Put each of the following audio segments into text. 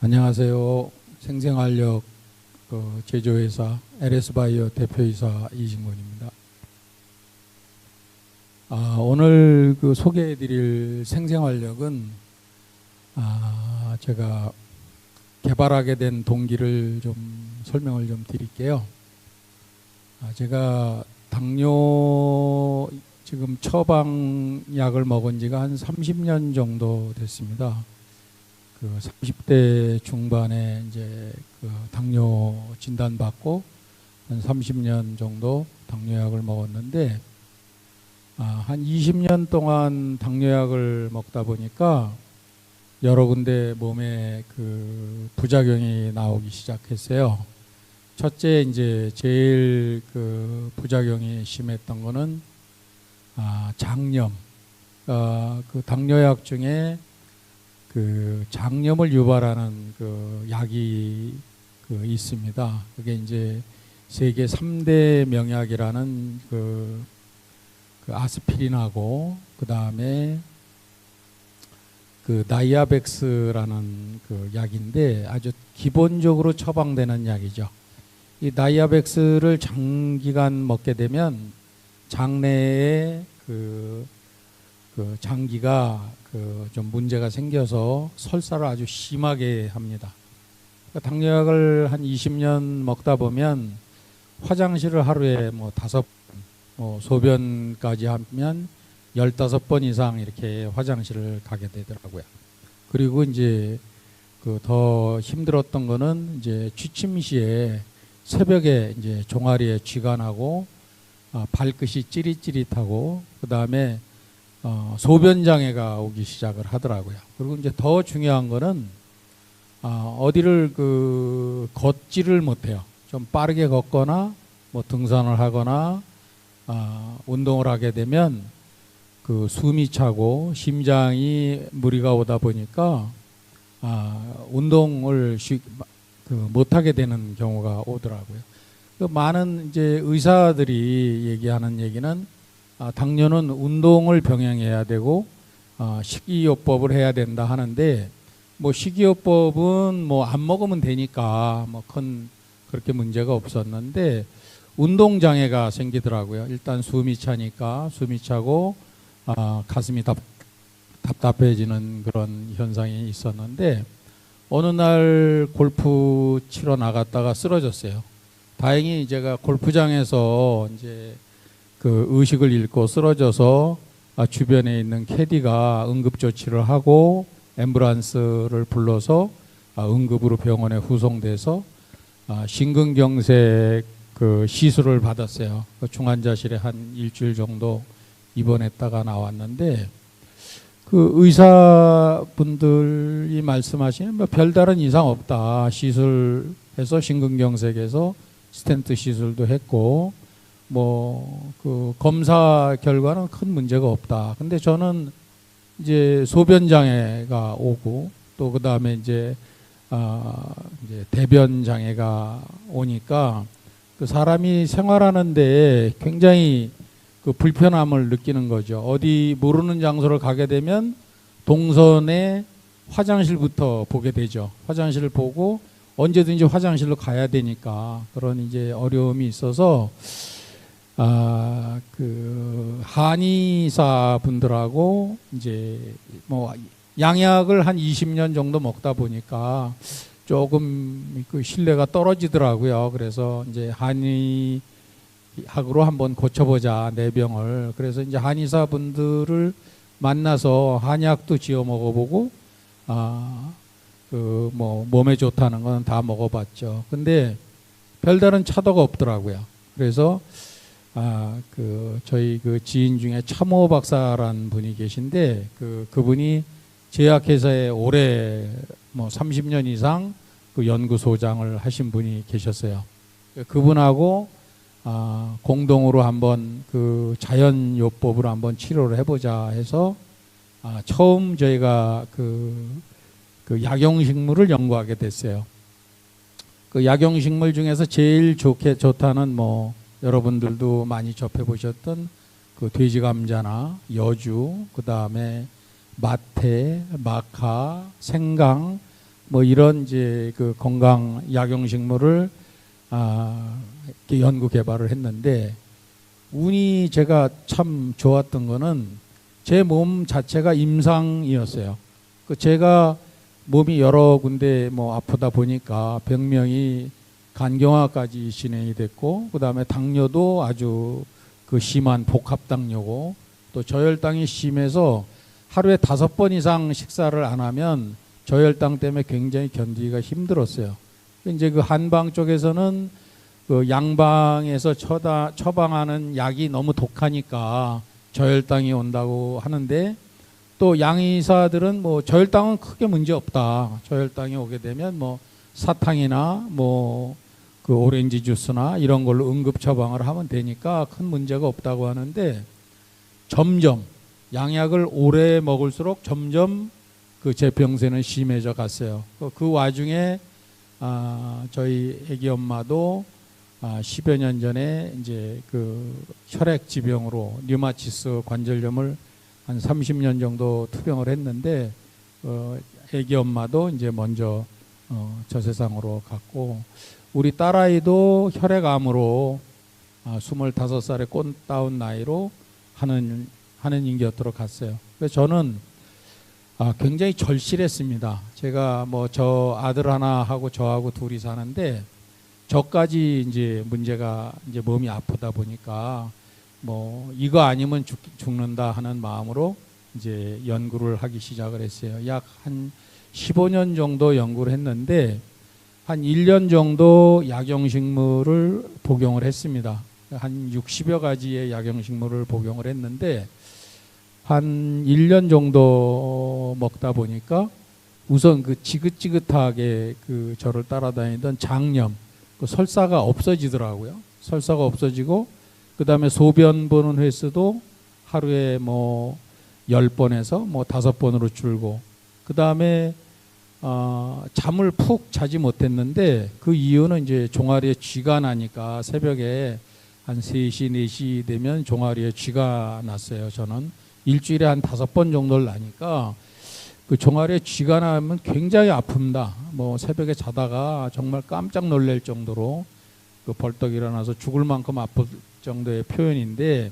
안녕하세요. 생생활력 제조회사 LS바이오 대표이사 이진권입니다. 오늘 소개해드릴 생생활력은 제가 개발하게 된 동기를 좀 설명을 좀 드릴게요. 제가 당뇨 지금 처방약을 먹은 지가 한 30년 정도 됐습니다. 30대 중반에 이제 당뇨 진단받고 한 30년 정도 당뇨약을 먹었는데, 한 20년 동안 당뇨약을 먹다 보니까 여러 군데 몸에 부작용이 나오기 시작했어요. 첫째, 이제 제일 부작용이 심했던 거는 장염. 당뇨약 중에 장염을 유발하는 약이 있습니다. 그게 이제 세계 3대 명약이라는 아스피린하고, 그 다음에 나이아백스라는 약인데 아주 기본적으로 처방되는 약이죠. 이 나이아백스를 장기간 먹게 되면 장내에 장기가 좀 문제가 생겨서 설사를 아주 심하게 합니다. 당뇨약을 한 20년 먹다 보면 화장실을 하루에 5번, 소변까지 하면 15번 이상 이렇게 화장실을 가게 되더라고요. 그리고 이제 더 힘들었던 거는 이제 취침 시에 새벽에 이제 종아리에 쥐가 나고 발끝이 찌릿찌릿하고, 그 다음에 소변 장애가 오기 시작을 하더라고요. 그리고 이제 더 중요한 거는 어디를 걷지를 못해요. 좀 빠르게 걷거나 등산을 하거나 운동을 하게 되면 숨이 차고 심장이 무리가 오다 보니까 운동을 못하게 되는 경우가 오더라고요. 많은 이제 의사들이 얘기하는 얘기는 당뇨는 운동을 병행해야 되고 식이요법을 해야 된다 하는데, 식이요법은 안 먹으면 되니까 큰 그렇게 문제가 없었는데 운동 장애가 생기더라고요. 일단 숨이 차니까 숨이 차고 가슴이 답답해지는 그런 현상이 있었는데, 어느 날 골프 치러 나갔다가 쓰러졌어요. 다행히 제가 골프장에서 이제 의식을 잃고 쓰러져서 주변에 있는 캐디가 응급조치를 하고 앰뷸런스를 불러서 응급으로 병원에 후송돼서 심근경색 시술을 받았어요. 중환자실에 한 일주일 정도 입원했다가 나왔는데, 의사분들이 말씀하시는 별다른 이상 없다. 시술해서 심근경색에서 스텐트 시술도 했고 검사 결과는 큰 문제가 없다. 근데 저는 이제 소변 장애가 오고, 또 그다음에 이제 대변 장애가 오니까 사람이 생활하는데 굉장히 불편함을 느끼는 거죠. 어디 모르는 장소를 가게 되면 동선에 화장실부터 보게 되죠. 화장실을 보고 언제든지 화장실로 가야 되니까 그런 이제 어려움이 있어서 한의사 분들하고 이제 양약을 한 20년 정도 먹다 보니까 조금 신뢰가 떨어지더라고요. 그래서 이제 한의학으로 한번 고쳐보자, 내 병을. 그래서 이제 한의사 분들을 만나서 한약도 지어 먹어보고 몸에 좋다는 건 다 먹어봤죠. 근데 별다른 차도가 없더라고요. 그래서 저희 지인 중에 참호 박사라는 분이 계신데, 그분이 제약회사에 오래 30년 이상 연구소장을 하신 분이 계셨어요. 그분하고 공동으로 한번 자연요법으로 한번 치료를 해보자 해서 처음 저희가 약용식물을 연구하게 됐어요. 약용식물 중에서 제일 좋다는 여러분들도 많이 접해보셨던 돼지감자나 여주, 그 다음에 마태, 마카, 생강, 뭐 이런 이제 그 건강 약용식물을 이렇게 연구 개발을 했는데, 운이 제가 참 좋았던 거는 제 몸 자체가 임상이었어요. 그 제가 몸이 여러 군데 뭐 아프다 보니까 병명이 간경화까지 진행이 됐고, 그 다음에 당뇨도 아주 그 심한 복합당뇨고, 또 저혈당이 심해서 하루에 5번 이상 식사를 안 하면 저혈당 때문에 굉장히 견디기가 힘들었어요. 이제 그 한방 쪽에서는 그 양방에서 처방하는 약이 너무 독하니까 저혈당이 온다고 하는데, 또 양의사들은 뭐 저혈당은 크게 문제 없다. 저혈당이 오게 되면 뭐 사탕이나 뭐 그 오렌지 주스나 이런 걸로 응급 처방을 하면 되니까 큰 문제가 없다고 하는데, 점점 양약을 오래 먹을수록 점점 그 제 병세는 심해져 갔어요. 그 와중에 저희 애기 엄마도 10여 년 전에 이제 그 혈액 지병으로 류마티스 관절염을 한 30년 정도 투병을 했는데, 애기 엄마도 이제 먼저 저 세상으로 갔고, 우리 딸아이도 혈액암으로 25살의 꽃다운 나이로 하느님 곁으로 갔어요. 그래서 저는 굉장히 절실했습니다. 제가 뭐 저 아들 하나 하고 저하고 둘이 사는데, 저까지 이제 문제가 이제 몸이 아프다 보니까 뭐 이거 아니면 죽는다 하는 마음으로 이제 연구를 하기 시작을 했어요. 약 한 15년 정도 연구를 했는데, 한 1년 정도 약용식물을 복용을 했습니다. 한 60여 가지의 약용식물을 복용을 했는데, 한 1년 정도 먹다 보니까 우선 그 지긋지긋하게 그 저를 따라다니던 장염, 그 설사가 없어지더라고요. 설사가 없어지고, 그 다음에 소변 보는 횟수도 하루에 뭐 10번에서 뭐 5번으로 줄고, 그 다음에 잠을 푹 자지 못했는데, 그 이유는 이제 종아리에 쥐가 나니까 새벽에 한 3시, 4시 되면 종아리에 쥐가 났어요. 저는 일주일에 한 5번 정도를 나니까 그 종아리에 쥐가 나면 굉장히 아픕니다. 뭐 새벽에 자다가 정말 깜짝 놀랄 정도로 그 벌떡 일어나서 죽을 만큼 아플 정도의 표현인데,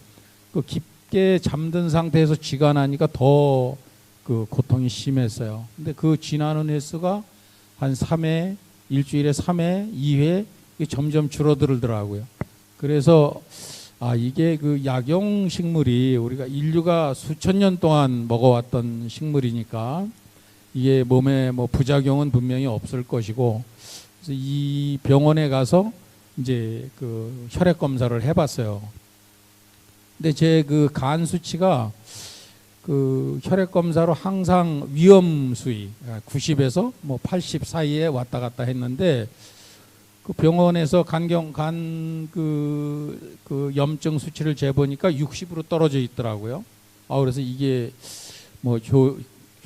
그 깊게 잠든 상태에서 쥐가 나니까 더 그 고통이 심했어요. 근데 그 쥐나는 횟수가 한 3회, 일주일에 3회, 2회 점점 줄어들더라고요. 그래서 이게 그 약용 식물이 우리가 인류가 수천 년 동안 먹어왔던 식물이니까 이게 몸에 뭐 부작용은 분명히 없을 것이고, 그래서 이 병원에 가서 이제 그 혈액 검사를 해봤어요. 근데 제 그 간 수치가 그 혈액 검사로 항상 위험 수위 90에서 뭐 80 사이에 왔다 갔다 했는데, 그 병원에서 그 염증 수치를 재보니까 60으로 떨어져 있더라고요. 그래서 이게 뭐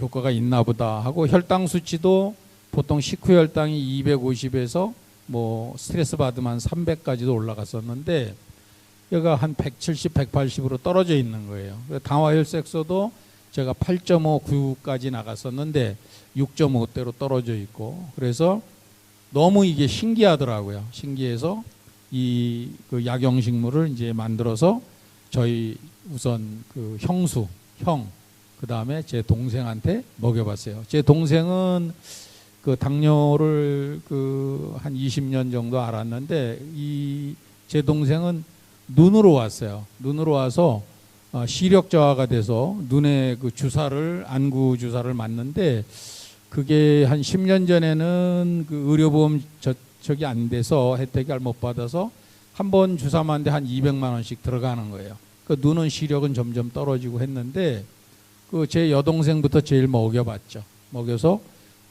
효과가 있나 보다 하고, 혈당 수치도 보통 식후 혈당이 250에서 뭐 스트레스 받으면 300까지도 올라갔었는데, 얘가 한 170, 180으로 떨어져 있는 거예요. 당화혈색소도 제가 8.5, 9까지 나갔었는데 6.5대로 떨어져 있고, 그래서 너무 이게 신기하더라고요. 신기해서 이 그 약용식물을 이제 만들어서 저희 우선 그 형, 그 다음에 제 동생한테 먹여봤어요. 제 동생은 그 당뇨를 그 한 20년 정도 알았는데, 제 동생은 눈으로 왔어요. 눈으로 와서 시력 저하가 돼서 눈에 그 안구 주사를 맞는데, 그게 한 10년 전에는 그 의료보험 저기 안 돼서 혜택을 못 받아서 한 번 주사 맞는데 한 200만 원씩 들어가는 거예요. 그 눈은 시력은 점점 떨어지고 했는데, 그 제 여동생부터 제일 먹여봤죠. 먹여서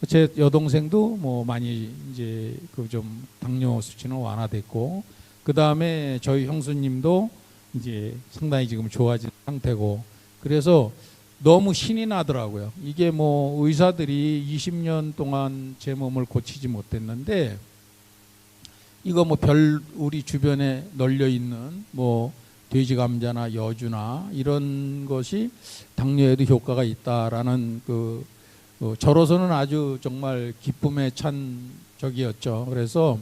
제 여동생도 뭐 많이 이제 그 좀 당뇨 수치는 완화됐고, 그 다음에 저희 형수님도 이제 상당히 지금 좋아진 상태고, 그래서 너무 신이 나더라고요. 이게 뭐 의사들이 20년 동안 제 몸을 고치지 못했는데, 이거 뭐 우리 주변에 널려 있는 뭐 돼지 감자나 여주나 이런 것이 당뇨에도 효과가 있다라는 그 저로서는 아주 정말 기쁨에 찬 적이었죠. 그래서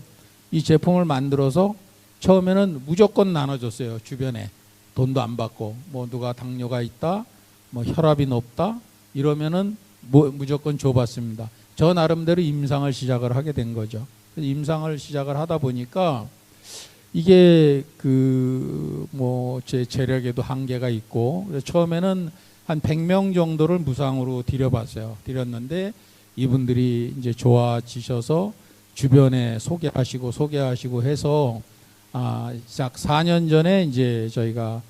이 제품을 만들어서 처음에는 무조건 나눠줬어요. 주변에 돈도 안 받고 뭐 누가 당뇨가 있다, 뭐 혈압이 높다 이러면은 무조건 줘봤습니다. 저 나름대로 임상을 시작을 하게 된 거죠. 임상을 시작을 하다 보니까 이게 뭐 제 재력에도 한계가 있고 그래서 처음에는 한 100명 정도를 무상으로 드렸는데 이분들이 이제 좋아지셔서 주변에 소개하시고 해서 약 4년 전에 이제 저희가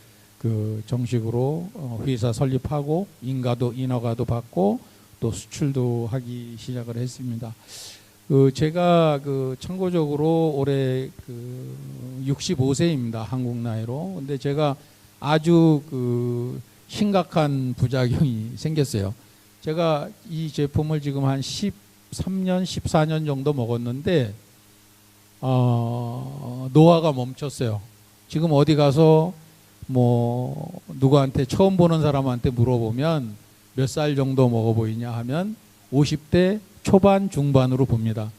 정식으로 회사 설립하고 인허가도 받고 또 수출도 하기 시작을 했습니다. 제가 참고적으로 올해 65세입니다. 한국 나이로. 근데 제가 아주 심각한 부작용이 생겼어요. 제가 이 제품을 지금 한 13년, 14년 정도 먹었는데 노화가 멈췄어요. 지금 어디 가서 뭐 누구한테 처음 보는 사람한테 물어보면 몇 살 정도 먹어 보이냐 하면 50대 초반 중반으로 봅니다.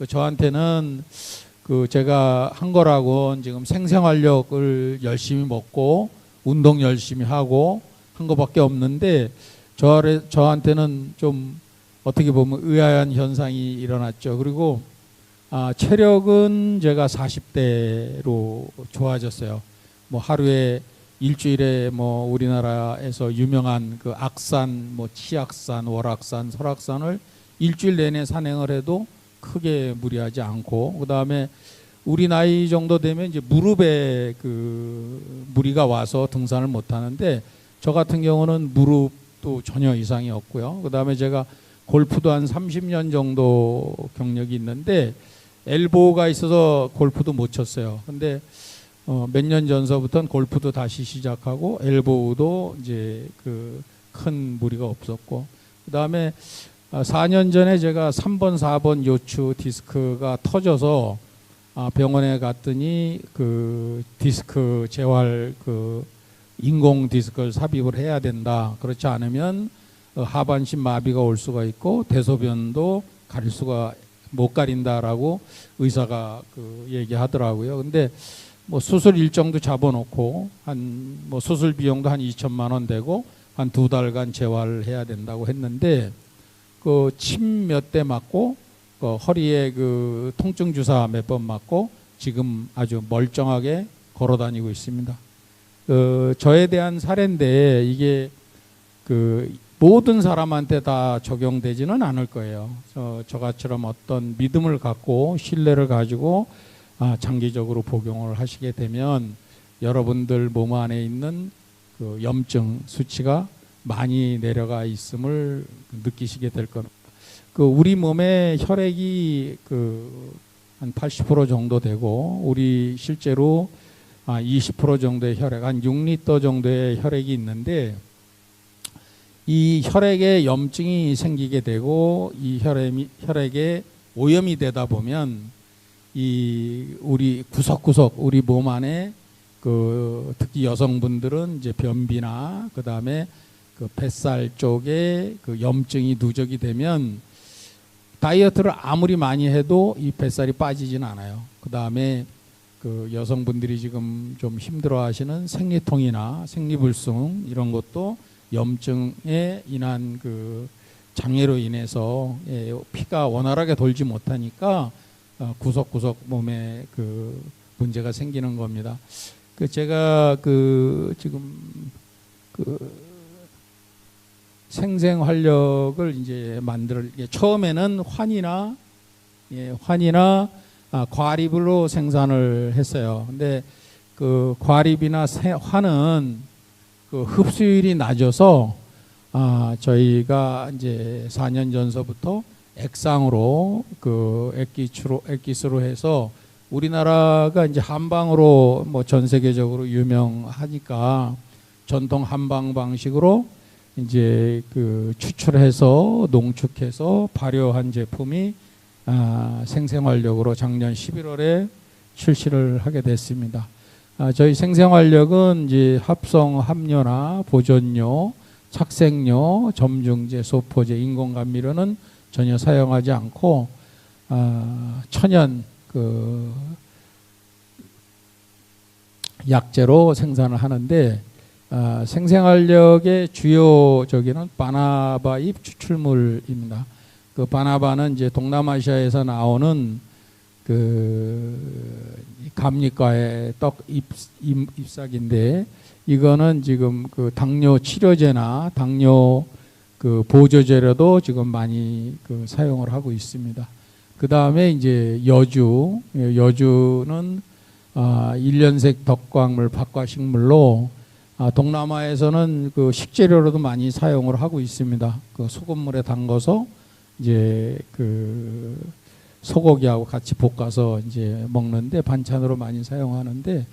저한테는 제가 한 거라고 지금 생생활력을 열심히 먹고 운동 열심히 하고 한 거밖에 없는데 저한테는 좀 어떻게 보면 의아한 현상이 일어났죠. 그리고 체력은 제가 40대로 좋아졌어요. 뭐 하루에 일주일에 뭐 우리나라에서 유명한 악산, 뭐 치악산, 월악산, 설악산을 일주일 내내 산행을 해도 크게 무리하지 않고 그다음에 우리 나이 정도 되면 이제 무릎에 무리가 와서 등산을 못 하는데 저 같은 경우는 무릎도 전혀 이상이 없고요. 그다음에 제가 골프도 한 30년 정도 경력이 있는데 엘보가 있어서 골프도 못 쳤어요. 근데 몇 년 전서부터는 골프도 다시 시작하고 엘보도 이제 큰 무리가 없었고 그다음에 4년 전에 제가 3번, 4번 요추 디스크가 터져서 병원에 갔더니 디스크 재활 인공 디스크를 삽입을 해야 된다. 그렇지 않으면 하반신 마비가 올 수가 있고 대소변도 가릴 수가 못 가린다라고 의사가 얘기하더라고요. 근데 뭐 수술 일정도 잡아놓고 뭐 수술 비용도 한 2천만 원 되고 한 2달간 재활해야 된다고 했는데 침 몇 대 맞고 허리에 통증 주사 몇 번 맞고 지금 아주 멀쩡하게 걸어 다니고 있습니다. 저에 대한 사례인데 이게 모든 사람한테 다 적용되지는 않을 거예요. 저같처럼 어떤 믿음을 갖고 신뢰를 가지고 장기적으로 복용을 하시게 되면 여러분들 몸 안에 있는 염증 수치가 많이 내려가 있음을 느끼시게 될 겁니다. 우리 몸의 혈액이 한 80% 정도 되고 우리 실제로 20% 정도의 혈액, 한 6리터 정도의 혈액이 있는데 이 혈액에 염증이 생기게 되고 이 혈액에 오염이 되다 보면 우리 구석구석 우리 몸 안에 특히 여성분들은 이제 변비나 그다음에 뱃살 쪽에 염증이 누적이 되면 다이어트를 아무리 많이 해도 이 뱃살이 빠지진 않아요. 그다음에 여성분들이 지금 좀 힘들어하시는 생리통이나 생리불순 이런 것도 염증에 인한 장애로 인해서 피가 원활하게 돌지 못하니까 구석구석 몸에 문제가 생기는 겁니다. 제가 지금 생생활력을 이제 처음에는 환이나 과립으로 생산을 했어요. 근데 과립이나 환은 흡수율이 낮아서 저희가 이제 4년 전서부터 액상으로 액기스로 해서 우리나라가 이제 한방으로 뭐 전 세계적으로 유명하니까 전통 한방 방식으로 이제 추출해서 농축해서 발효한 제품이 생생활력으로 작년 11월에 출시를 하게 됐습니다. 저희 생생활력은 이제 합성 함료나 보존료, 착색료, 점중제, 소포제, 인공감미료는 전혀 사용하지 않고 천연 약재로 생산을 하는데 생생활력의 주요 저기는 바나바 잎 추출물입니다. 그 바나바는 이제 동남아시아에서 나오는 감리과의 떡 잎사귀인데 이거는 지금 당뇨 치료제나 당뇨 보조제로도 지금 많이 사용을 하고 있습니다. 그 다음에 이제 여주는 일년색 덕광물 박과식물로 동남아에서는 식재료로도 많이 사용을 하고 있습니다. 소금물에 담가서 이제 소고기하고 같이 볶아서 이제 먹는데 반찬으로 많이 사용하는데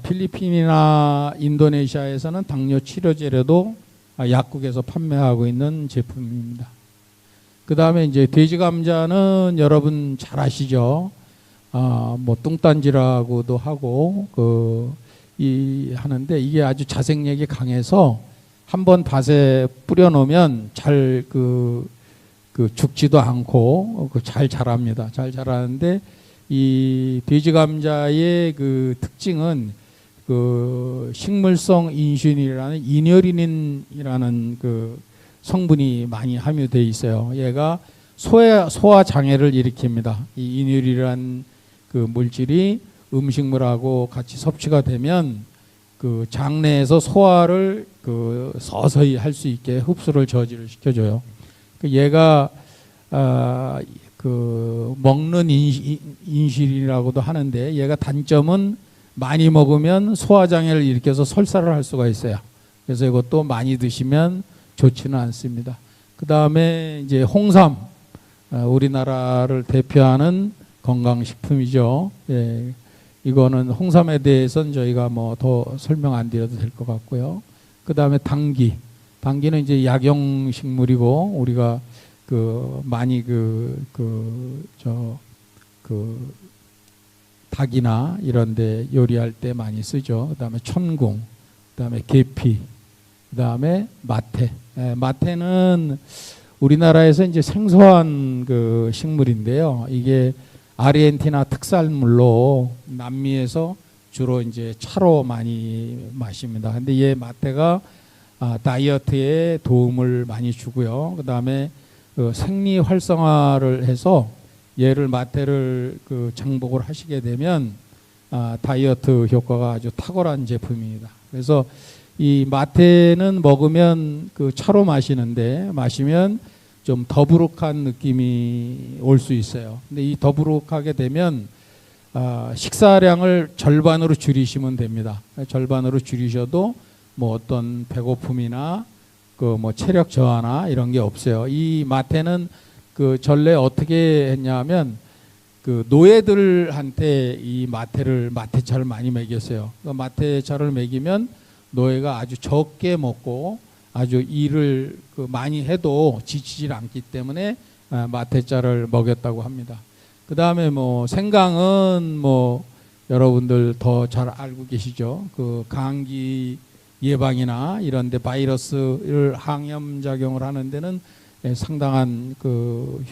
필리핀이나 인도네시아에서는 당뇨 치료제로도 약국에서 판매하고 있는 제품입니다. 그 다음에 이제 돼지 감자는 여러분 잘 아시죠? 뭐 뚱딴지라고도 하고 하는데 이게 아주 자생력이 강해서 한번 밭에 뿌려 놓으면 잘 죽지도 않고 잘 자랍니다. 잘 자라는데 이 돼지 감자의 특징은 식물성 인슐린이라는 이뇨린이라는 성분이 많이 함유되어 있어요. 얘가 소화 장애를 일으킵니다. 이 이뇨린이라는 물질이 음식물하고 같이 섭취가 되면 장내에서 소화를 서서히 할 수 있게 흡수를 저지를 시켜줘요. 얘가 먹는 인슐린이라고도 하는데 얘가 단점은 많이 먹으면 소화장애를 일으켜서 설사를 할 수가 있어요. 그래서 이것도 많이 드시면 좋지는 않습니다. 그 다음에 이제 홍삼, 우리나라를 대표하는 건강식품이죠. 예, 이거는 홍삼에 대해서는 저희가 뭐 더 설명 안 드려도 될 것 같고요. 그 다음에 당귀는 이제 약용식물이고 우리가 많이 닭이나 이런데 요리할 때 많이 쓰죠. 그 다음에 천궁, 그 다음에 계피, 그 다음에 마테. 마테는 우리나라에서 이제 생소한 식물인데요. 이게 아르헨티나 특산물로 남미에서 주로 이제 차로 많이 마십니다. 근데 얘 마테가 다이어트에 도움을 많이 주고요. 그 다음에 생리 활성화를 해서 얘를 마테를 장복을 하시게 되면 다이어트 효과가 아주 탁월한 제품입니다. 그래서 이 마테는 먹으면 차로 마시면 좀 더부룩한 느낌이 올 수 있어요. 근데 이 더부룩하게 되면 식사량을 절반으로 줄이시면 됩니다. 절반으로 줄이셔도 뭐 어떤 배고픔이나 뭐 체력 저하나 이런 게 없어요. 이 마테는 전래 어떻게 했냐면 노예들한테 이 마테차를 많이 먹였어요. 마테차를 먹이면 노예가 아주 적게 먹고 아주 일을 많이 해도 지치질 않기 때문에 마테차를 먹였다고 합니다. 그 다음에 뭐 생강은 뭐 여러분들 더 잘 알고 계시죠. 감기 예방이나 이런데 바이러스를 항염 작용을 하는 데는 상당한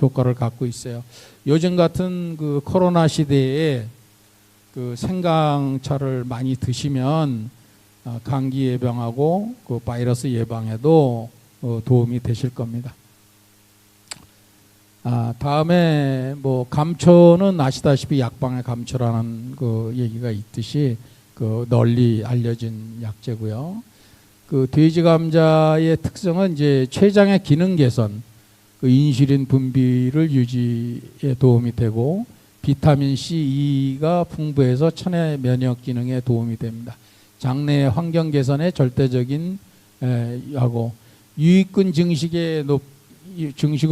효과를 갖고 있어요. 요즘 같은 코로나 시대에 생강차를 많이 드시면 감기 예방하고 바이러스 예방에도 도움이 되실 겁니다. 다음에 뭐 감초는 아시다시피 약방의 감초라는 얘기가 있듯이 널리 알려진 약재고요. 돼지 감자의 특성은 이제 췌장의 기능 개선, 인슐린 분비를 유지에 도움이 되고 비타민 C, E가 풍부해서 천의 면역 기능에 도움이 됩니다. 장내 환경 개선에 절대적인 하고 유익균 증식을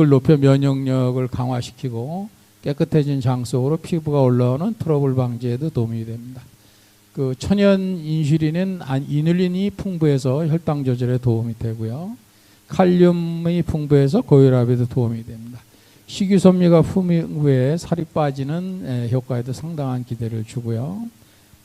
높여 면역력을 강화시키고 깨끗해진 장 속으로 피부가 올라오는 트러블 방지에도 도움이 됩니다. 천연 인슐린은 이눌린이 풍부해서 혈당 조절에 도움이 되고요. 칼륨이 풍부해서 고혈압에도 도움이 됩니다. 식이섬유가 풍부해 살이 빠지는 효과에도 상당한 기대를 주고요.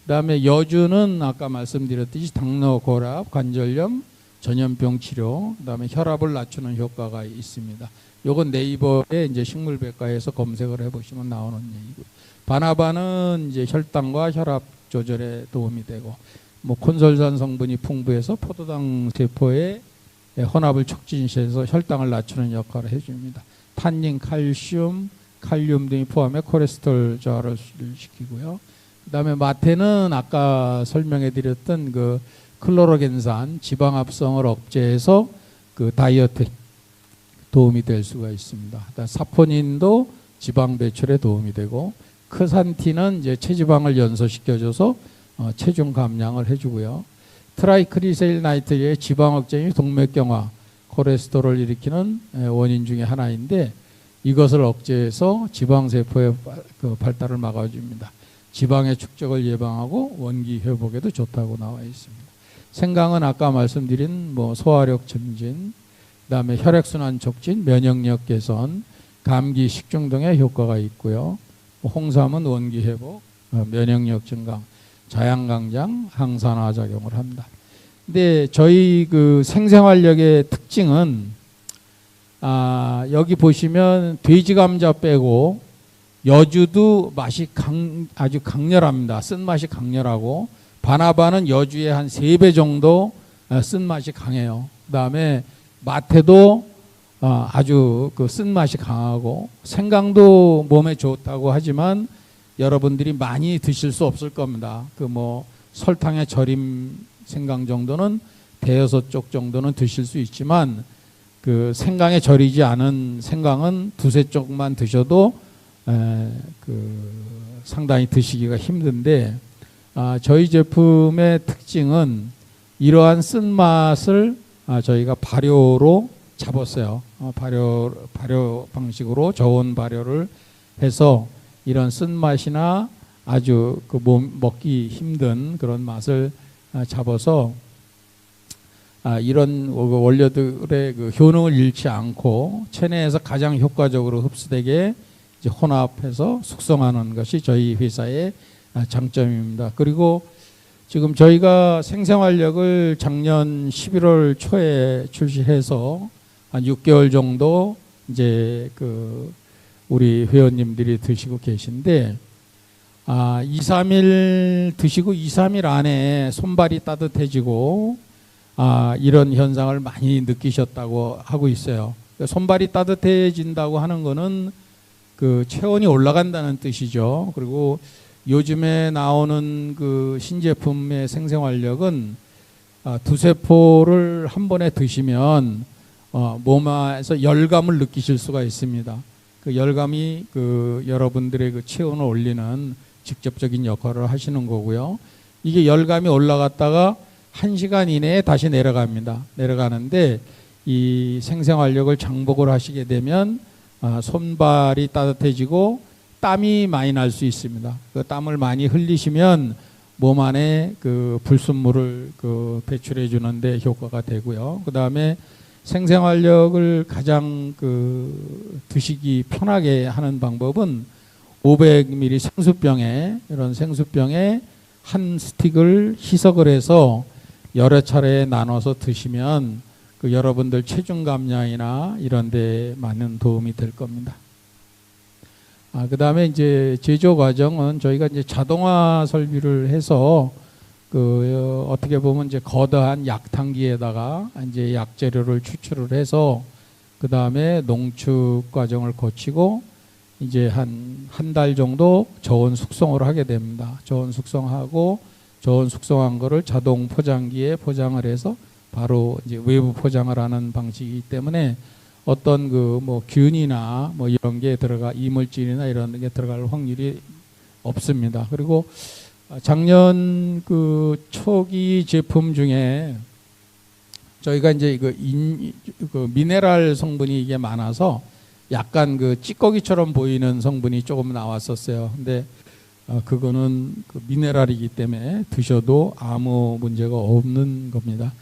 그 다음에 여주는 아까 말씀드렸듯이 당뇨, 고혈압, 관절염, 전염병 치료, 그다음에 혈압을 낮추는 효과가 있습니다. 요건 네이버에 이제 식물백과에서 검색을 해보시면 나오는 얘기고요. 바나바는 이제 혈당과 혈압 조절에 도움이 되고, 뭐 콘솔산 성분이 풍부해서 포도당 세포의 혼합을 촉진시켜서 혈당을 낮추는 역할을 해줍니다. 탄닌, 칼슘, 칼륨 등이 포함해 콜레스테롤 저하를 시키고요. 그다음에 마테는 아까 설명해 드렸던 그 클로로겐산 지방 합성을 억제해서 그 다이어트에 도움이 될 수가 있습니다. 사포닌도 지방 배출에 도움이 되고, 크산틴은 이제 체지방을 연소시켜줘서 체중 감량을 해주고요. 트라이클리세릴 나이트의 지방 억제 및 동맥경화, 콜레스테롤을 일으키는 원인 중에 하나인데, 이것을 억제해서 지방세포의 그 발달을 막아줍니다. 지방의 축적을 예방하고 원기 회복에도 좋다고 나와 있습니다. 생강은 아까 말씀드린 뭐 소화력 증진, 그다음에 혈액순환 촉진, 면역력 개선, 감기, 식중 등의 효과가 있고요. 홍삼은 원기 회복, 면역력 증강, 자양강장, 항산화 작용을 합니다. 근데 저희 그 생생활력의 특징은 여기 보시면 돼지 감자 빼고 여주도 맛이 아주 강렬합니다. 쓴맛이 강렬하고, 바나바는 여주의 한 3배 정도 쓴맛이 강해요. 그다음에 마테도 아주 그 쓴맛이 강하고, 생강도 몸에 좋다고 하지만 여러분들이 많이 드실 수 없을 겁니다. 그 뭐 설탕에 절임 생강 정도는 대여섯 쪽 정도는 드실 수 있지만, 그 생강에 절이지 않은 생강은 두세 쪽만 드셔도 상당히 드시기가 힘든데, 저희 제품의 특징은 이러한 쓴맛을 저희가 발효로 잡았어요. 발효 방식으로 저온 발효를 해서 이런 쓴맛이나 아주 그 먹기 힘든 그런 맛을 잡아서 이런 원료들의 그 효능을 잃지 않고 체내에서 가장 효과적으로 흡수되게 이제 혼합해서 숙성하는 것이 저희 회사의 장점입니다. 그리고 지금 저희가 생생활력을 작년 11월 초에 출시해서 한 6개월 정도 이제 그 우리 회원님들이 드시고 계신데, 2, 3일 드시고 2, 3일 안에 손발이 따뜻해지고 이런 현상을 많이 느끼셨다고 하고 있어요. 손발이 따뜻해진다고 하는 거는 그 체온이 올라간다는 뜻이죠. 그리고 요즘에 나오는 그 신제품의 생생활력은 두세포를 한 번에 드시면 몸에서 열감을 느끼실 수가 있습니다. 그 열감이 그 여러분들의 그 체온을 올리는 직접적인 역할을 하시는 거고요. 이게 열감이 올라갔다가 1시간 이내에 다시 내려갑니다. 내려가는데 이 생생활력을 장복을 하시게 되면 손발이 따뜻해지고 땀이 많이 날 수 있습니다. 그 땀을 많이 흘리시면 몸 안에 그 불순물을 그 배출해 주는데 효과가 되고요. 그 다음에 생생활력을 가장 그 드시기 편하게 하는 방법은 500ml 생수병에, 이런 생수병에 한 스틱을 희석을 해서 여러 차례 나눠서 드시면 그 여러분들 체중 감량이나 이런 데 많은 도움이 될 겁니다. 그 다음에 이제 제조 과정은 저희가 이제 자동화 설비를 해서 그 어떻게 보면 이제 거대한 약탕기에다가 이제 약재료를 추출을 해서 그 다음에 농축 과정을 거치고 이제 한 달 정도 저온 숙성을 하게 됩니다. 저온 숙성하고 저온 숙성한 거를 자동 포장기에 포장을 해서 바로 이제 외부 포장을 하는 방식이기 때문에 어떤 그 뭐 균이나 뭐 이런 게 이물질이나 이런 게 들어갈 확률이 없습니다. 그리고 작년 그 초기 제품 중에 저희가 이제 그 미네랄 성분이 이게 많아서 약간 그 찌꺼기처럼 보이는 성분이 조금 나왔었어요. 근데 그거는 그 미네랄이기 때문에 드셔도 아무 문제가 없는 겁니다.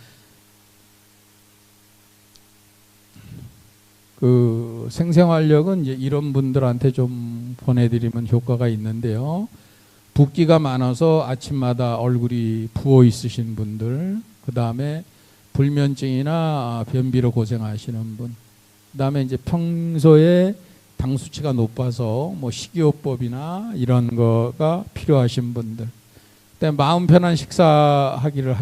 그 생생활력은 이제 이런 분들한테 좀 보내드리면 효과가 있는데요. 붓기가 많아서 아침마다 얼굴이 부어 있으신 분들, 그 다음에 불면증이나 변비로 고생하시는 분, 그다음에 이제 평소에 당 수치가 높아서 뭐 식이요법이나 이런 거가 필요하신 분들, 그다음에 마음 편한 식사하기를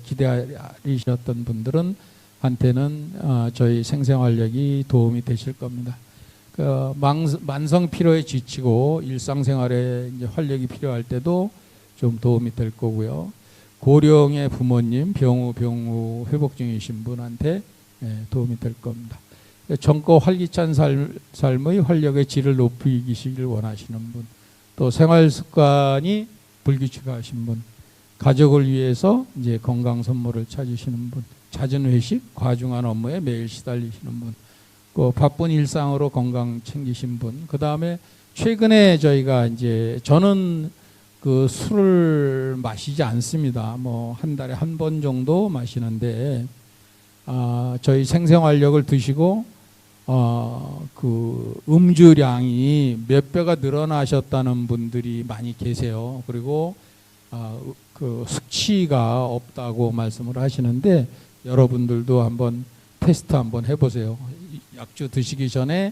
기다리셨던 분들은 한테는 저희 생생활력이 도움이 되실 겁니다. 그 만성 피로에 지치고 일상생활에 이제 활력이 필요할 때도 좀 도움이 될 거고요. 고령의 부모님, 병우 회복 중이신 분한테 도움이 될 겁니다. 젊고 활기찬 삶의 활력의 질을 높이기를 원하시는 분, 또 생활 습관이 불규칙하신 분, 가족을 위해서 이제 건강 선물을 찾으시는 분, 잦은 회식, 과중한 업무에 매일 시달리시는 분, 그 바쁜 일상으로 건강 챙기신 분, 그 다음에 최근에 저희가 이제 저는 그 술을 마시지 않습니다. 뭐 한 달에 한 번 정도 마시는데 저희 생생활력을 드시고 그 음주량이 몇 배가 늘어나셨다는 분들이 많이 계세요. 그리고 그 숙취가 없다고 말씀을 하시는데 여러분들도 한번 테스트 한번 해보세요. 약주 드시기 전에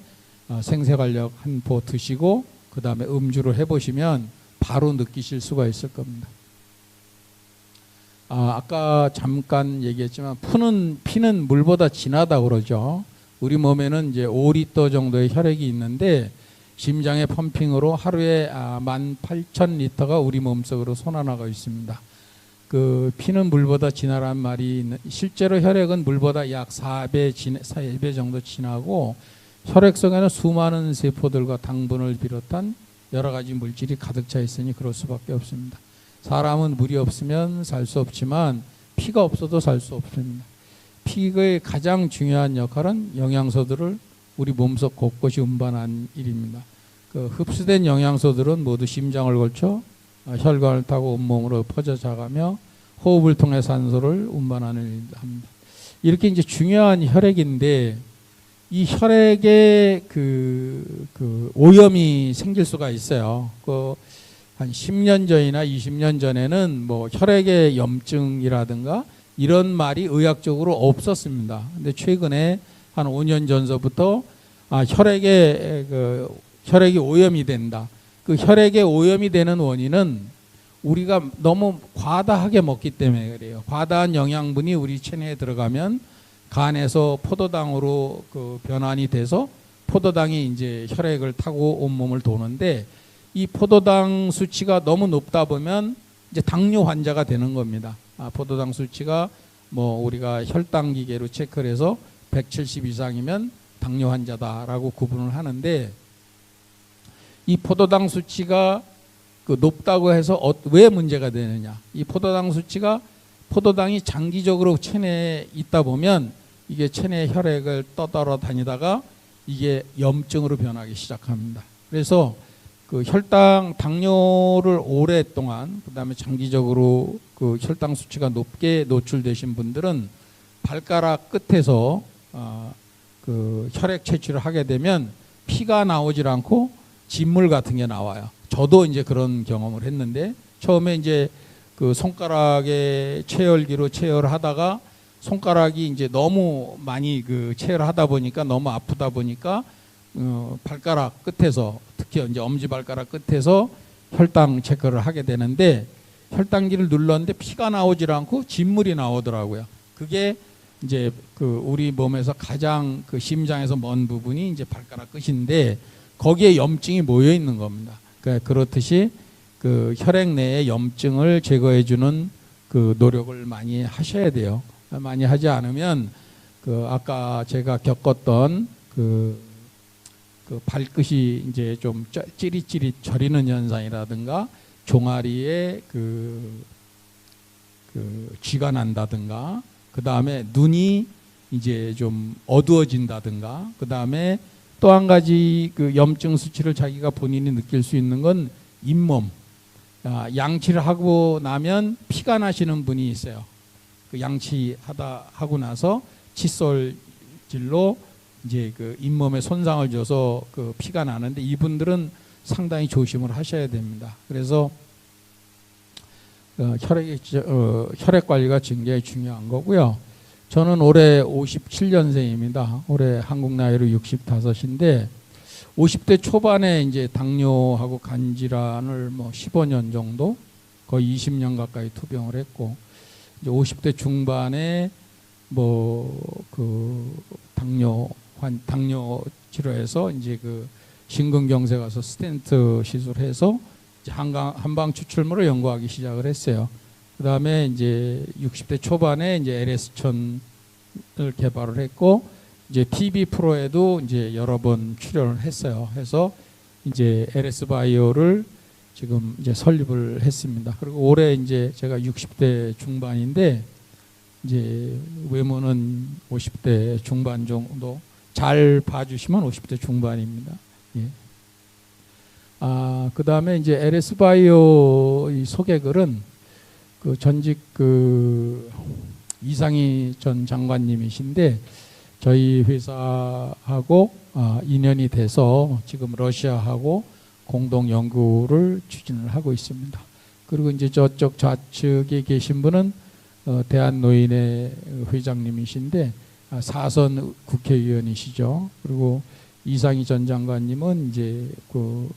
생생활력 한 포 드시고 그 다음에 음주를 해보시면 바로 느끼실 수가 있을 겁니다. 아까 잠깐 얘기했지만 피는 물보다 진하다고 그러죠. 우리 몸에는 이제 5리터 정도의 혈액이 있는데 심장의 펌핑으로 하루에 18,000리터가 우리 몸속으로 솟아나가 있습니다. 그 피는 물보다 진하란 말이 실제로 혈액은 물보다 약 4배 정도 진하고 혈액 속에는 수많은 세포들과 당분을 비롯한 여러 가지 물질이 가득 차 있으니 그럴 수밖에 없습니다. 사람은 물이 없으면 살 수 없지만 피가 없어도 살 수 없습니다. 피의 가장 중요한 역할은 영양소들을 우리 몸속 곳곳이 운반하는 일입니다. 그 흡수된 영양소들은 모두 심장을 걸쳐 혈관을 타고 온몸으로 퍼져나가며 호흡을 통해 산소를 운반하는 일입니다. 이렇게 이제 중요한 혈액인데 이 혈액에 그 오염이 생길 수가 있어요. 한 10년 전이나 20년 전에는 뭐 혈액의 염증이라든가 이런 말이 의학적으로 없었습니다. 근데 최근에 한 5년 전서부터 혈액이 오염이 된다. 그 혈액의 오염이 되는 원인은 우리가 너무 과다하게 먹기 때문에 그래요. 과다한 영양분이 우리 체내에 들어가면 간에서 포도당으로 그 변환이 돼서 포도당이 이제 혈액을 타고 온몸을 도는데 이 포도당 수치가 너무 높다 보면 이제 당뇨 환자가 되는 겁니다. 포도당 수치가 뭐 우리가 혈당 기계로 체크를 해서 170 이상이면 당뇨 환자다라고 구분을 하는데 이 포도당 수치가 높다고 해서 왜 문제가 되느냐? 이 포도당 수치가 포도당이 장기적으로 체내에 있다 보면 이게 체내 혈액을 떠돌아 다니다가 이게 염증으로 변하기 시작합니다. 그래서 그 당뇨를 오랫동안 그다음에 장기적으로 그 혈당 수치가 높게 노출되신 분들은 발가락 끝에서 그 혈액 채취를 하게 되면 피가 나오질 않고 진물 같은 게 나와요. 저도 이제 그런 경험을 했는데 처음에 이제 그 손가락에 체열기로 체열을 하다가 손가락이 이제 너무 많이 그 체열하다 보니까 너무 아프다 보니까 발가락 끝에서 특히 이제 엄지발가락 끝에서 혈당 체크를 하게 되는데 혈당기를 눌렀는데 피가 나오질 않고 진물이 나오더라고요. 그게 이제 그 우리 몸에서 가장 그 심장에서 먼 부분이 이제 발가락 끝인데 거기에 염증이 모여 있는 겁니다. 그러니까 그렇듯이 그 혈액 내에 염증을 제거해 주는 그 노력을 많이 하셔야 돼요. 많이 하지 않으면 그 아까 제가 겪었던 그 발끝이 이제 좀 찌릿찌릿 저리는 현상이라든가 종아리에 그 쥐가 난다든가 그 다음에 눈이 이제 좀 어두워진다든가 그 다음에 또 한 가지 그 염증 수치를 자기가 본인이 느낄 수 있는 건 잇몸. 양치를 하고 나면 피가 나시는 분이 있어요. 그 하고 나서 칫솔질로 이제 그 잇몸에 손상을 줘서 그 피가 나는데 이분들은 상당히 조심을 하셔야 됩니다. 그래서 혈액 관리가 굉장히 중요한 거고요. 저는 올해 57년생입니다. 올해 한국 나이로 65인데 50대 초반에 이제 당뇨하고 간질환을 뭐 15년 정도 거의 20년 가까이 투병을 했고 이제 50대 중반에 뭐 그 당뇨 치료해서 이제 그 심근경색 가서 스텐트 시술해서 이제 한방 추출물을 연구하기 시작을 했어요. 그 다음에 이제 60대 초반에 이제 LS1000을 개발을 했고, 이제 TV 프로에도 이제 여러 번 출연을 했어요. 해서 이제 LS 바이오를 지금 이제 설립을 했습니다. 그리고 올해 이제 제가 60대 중반인데, 이제 외모는 50대 중반 정도, 잘 봐주시면 50대 중반입니다. 예. 그 다음에 이제 LS 바이오 이 소개글은 그 전직 그 이상희 전 장관님이신데 저희 회사하고 인연이 돼서 지금 러시아하고 공동 연구를 추진을 하고 있습니다. 그리고 이제 저쪽 좌측에 계신 분은 대한노인회 회장님이신데 사선 국회의원이시죠. 그리고 이상희 전 장관님은 이제 그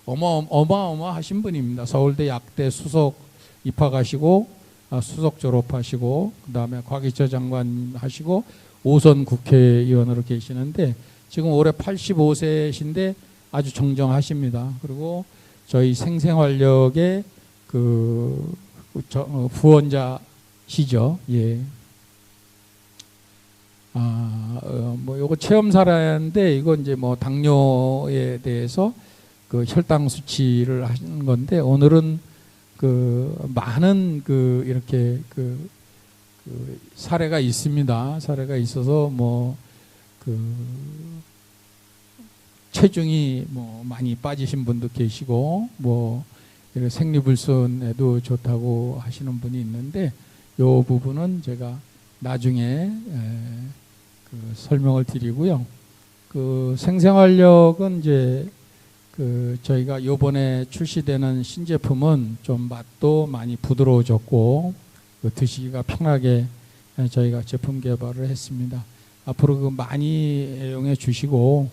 어마어마하신 분입니다. 서울대 약대 수석 입학하시고 수석 졸업하시고 그다음에 과기처 장관 하시고 5선 국회의원으로 계시는데 지금 올해 85세신데 아주 정정하십니다. 그리고 저희 생생활력의 그 후원자시죠. 예. 뭐 요거 체험 사례인데 이거 이제 뭐 당뇨에 대해서 그 혈당 수치를 하시는 건데 오늘은 그 많은 그 이렇게 그 사례가 있습니다. 사례가 있어서 뭐 그 체중이 뭐 많이 빠지신 분도 계시고 뭐 이렇게 생리불순에도 좋다고 하시는 분이 있는데 요 부분은 제가 나중에 그 설명을 드리고요. 그 생생활력은 이제 그 저희가 요번에 출시되는 신제품은 좀 맛도 많이 부드러워졌고 그 드시기가 편하게 저희가 제품 개발을 했습니다. 앞으로 그 많이 애용해 주시고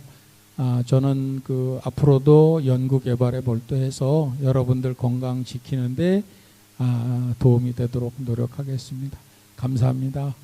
저는 그 앞으로도 연구 개발에 몰두해서 여러분들 건강 지키는데 도움이 되도록 노력하겠습니다. 감사합니다.